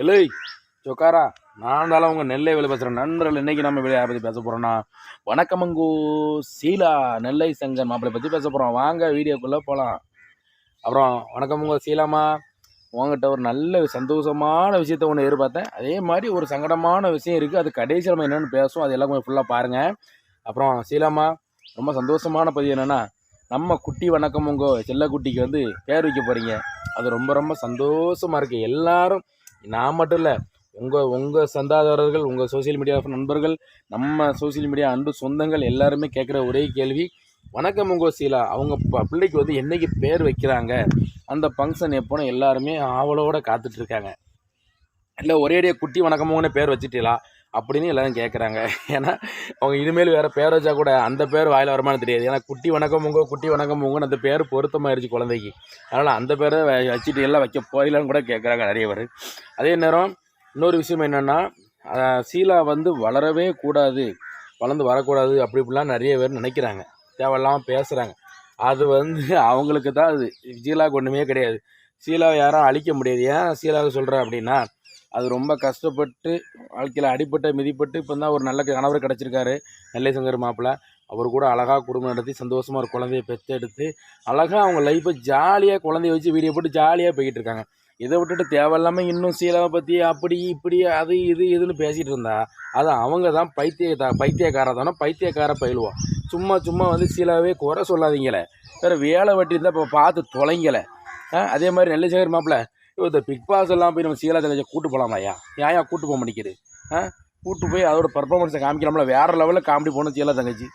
எலை சொக்காரா, நான் தால உங்கள் நெல்லை வேலை பேசுகிறேன் நண்பர்கள். இன்றைக்கி நம்ம வேலையை பற்றி பேச போகிறோன்னா, வணக்கமங்கோ சீலா நெல்லை சங்கர் மாப்பிள்ளை பற்றி பேச போகிறோம். வாங்க வீடியோக்குள்ளே போகலாம். அப்புறம் வணக்கமங்கோ சீலாமா, உங்ககிட்ட ஒரு நல்ல சந்தோஷமான விஷயத்த ஒன்று எதிர்பார்த்தேன். அதே மாதிரி ஒரு சங்கடமான விஷயம் இருக்குது. அது கடைசியில் நம்ம என்னென்னு பேசுவோம். அது எல்லாம் கொஞ்சம் ஃபுல்லாக பாருங்கள். அப்புறம் சீலாமா, ரொம்ப சந்தோஷமான பதிவு என்னென்னா, நம்ம குட்டி வணக்கமங்கோ செல்லக்குட்டிக்கு வந்து பேர் வைக்க போகிறீங்க. அது ரொம்ப ரொம்ப சந்தோஷமாக இருக்குது. எல்லாரும், நான் மட்டும் இல்லை, உங்கள் சந்தாதாரர்கள், உங்கள் சோசியல் மீடியா நண்பர்கள், நம்ம சோசியல் மீடியா அன்பு சொந்தங்கள் எல்லாருமே கேட்குற ஒரே கேள்வி, வணக்கமங்கோ சீலா அவங்க பிள்ளைக்கு வந்து என்றைக்கு பேர் வைக்கிறாங்க, அந்த ஃபங்க்ஷன் எப்போன்னு எல்லாருமே ஆவலோடு காத்துட்ருக்காங்க. இல்லை ஒரேடியாக குட்டி வணக்கமோன்னு பேர் வச்சுட்டீங்களா அப்படின்னு எல்லோரும் கேட்குறாங்க. ஏன்னா அவங்க இனிமேல் வேறு பேர் வச்சா கூட அந்த பேர் வாயில் வருமானு தெரியாது. ஏன்னா குட்டி வணக்கமுங்கன்னு அந்த பேர் பொருத்தமாயிருச்சு குழந்தைக்கு. அதனால் அந்த பேரை வச்சுட்டு எல்லாம் வைக்க போயிடலான்னு கூட கேட்குறாங்க நிறைய பேர். அதே நேரம் இன்னொரு விஷயம் என்னென்னா, சீலா வந்து வளரவே கூடாது, வளர்ந்து வரக்கூடாது அப்படி இப்படிலாம் நிறைய பேர் நினைக்கிறாங்க, தேவையில்லாமல் பேசுகிறாங்க. அது வந்து அவங்களுக்கு தான். அது சீலாவுக்கு ஒன்றுமே கிடையாது. சீலாவை யாரும் அழிக்க முடியாது. ஏன் சீலாவுக்கு சொல்கிறேன் அப்படின்னா, அது ரொம்ப கஷ்டப்பட்டு வாழ்க்கையில் அடிப்பட்டு மிதிப்பட்டு இப்போ தான் ஒரு நல்ல கணவர் கிடச்சிருக்காரு நெல்லை சங்கர் மாப்பிள்ளை. அவர் கூட அழகாக குடும்பம் நடத்தி சந்தோஷமாக ஒரு குழந்தைய பெற்றெடுத்து அழகாக அவங்க லைஃப்பை ஜாலியாக குழந்தைய வச்சு வீடியோ போட்டு ஜாலியாக போய்கிட்டு இருக்காங்க. இதை விட்டுட்டு தேவையில்லாமல் இன்னும் சீலாவை பற்றி அப்படி இப்படி அது இதுன்னு பேசிகிட்டு இருந்தா அது அவங்க தான் பைத்தியக்காரதானோ பைத்தியக்கார பயிலுவோம். சும்மா வந்து சீலாவே குறை சொல்லாதீங்களே, வேறு வேலை வெட்டி இருந்தால் இப்போ பார்த்து தொலைங்கலை. அதே மாதிரி நெல்லை சங்கர் மாப்பிள்ளை, இந்த பிக் பாஸ் எல்லாம் போய் நம்ம சீலா தங்கச்சியை கூட்டு போகலாமாயா? ஏன் கூட்டு போக மாட்டேங்குது? கூட்டு போய் அதோட பர்ஃபார்மன்ஸை காமிக்கலாம்ல. வேறு லெவலில் காமெடி போகணும் சீலா தங்கச்சி.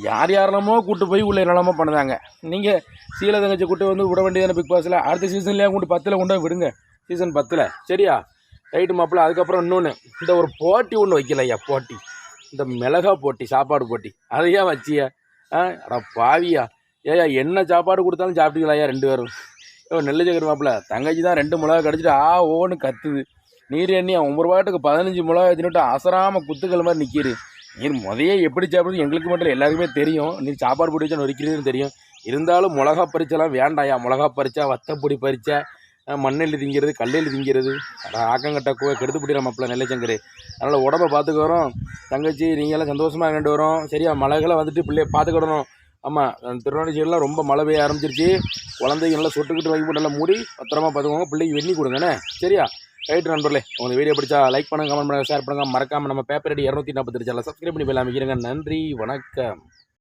யாரெல்லாமோ கூட்டு போய் உள்ள என்னெல்லாமோ பண்ணுதாங்க. நீங்கள் சீலா தங்கச்சி கூட்டு வந்து விட வேண்டியதான பிக் பாஸில்? அடுத்த சீசன்லேயே கொண்டு 10ல் கொண்டு போய் விடுங்க, சீசன் 10ல். சரியா? ரைட்டு மாப்பிள்ள. அதுக்கப்புறம் இன்னொன்று, இந்த ஒரு போட்டி ஒன்று வைக்கலையா? போட்டி, இந்த மிளகா போட்டி, சாப்பாடு போட்டி, அதையா வச்சியா? அட பாவியா, ஏயா என்ன சாப்பாடு கொடுத்தாலும் சாப்பிட்டீங்களாயா 2 பேரும்? நெல்லை சங்கர் மாப்பிள்ள, தங்கச்சி தான் 2 மிளகா கடிச்சிட்டு ஓன்னு கத்துது. நீர் எண்ணி 9 ரூபாட்டுக்கு 15 மிளகா தின்னுட்டு அசராமல் குத்துக்கள் மாதிரி நிற்கிது. நீர் முதையே எப்படி சாப்பிடுறது எங்களுக்கு மட்டும் எல்லாருக்குமே தெரியும். நீ சாப்பாடு பிடிச்சா நொறிக்கிறதுன்னு தெரியும். இருந்தாலும் மிளகா பறிச்செல்லாம் வேண்டாயா. மிளகா பறிச்சா, வத்தப்பொடி பறிச்சா, மண்ணெல்லி திங்கிறது, கல்லெல்லி திங்கிறது, ஆக்கங்கட்ட கெடுத்து பிடிக்கிற மாப்பிள்ள நெல்லை சங்கர். அதனால் உடம்பை பார்த்துக்கிறோம். தங்கச்சி நீங்கள்லாம் சந்தோஷமாக இருந்துட்டு வரோம். சரியா? மழைகளை வந்துட்டு பிள்ளைய பார்த்துக்கிடணும். ஆமாம், திருநெல்வேலி சைடெலாம் ரொம்ப மழை பெய்ய ஆரம்பிச்சிருச்சு. குழந்தைங்க நல்லா சொட்டுக்கிட்டு வைக்க நல்லா மூடி பத்திரமா பார்த்துக்கோங்க. பிள்ளைக்கு வெண்ணி கொடுங்கண்ணே. சரியா? ரைட்டு நண்பர்களே, உங்களுக்கு வீடியோ பிடிச்சா லைக் பண்ணுங்கள், கமெண்ட் பண்ணுங்கள், ஷேர் பண்ணுங்கள். மறக்காமல் நம்ம பேப்பர் ரெடி 242 சேனலை சப்ஸ்கிரைப் பண்ணி போய் அமைக்கிறேங்க. நன்றி, வணக்கம்.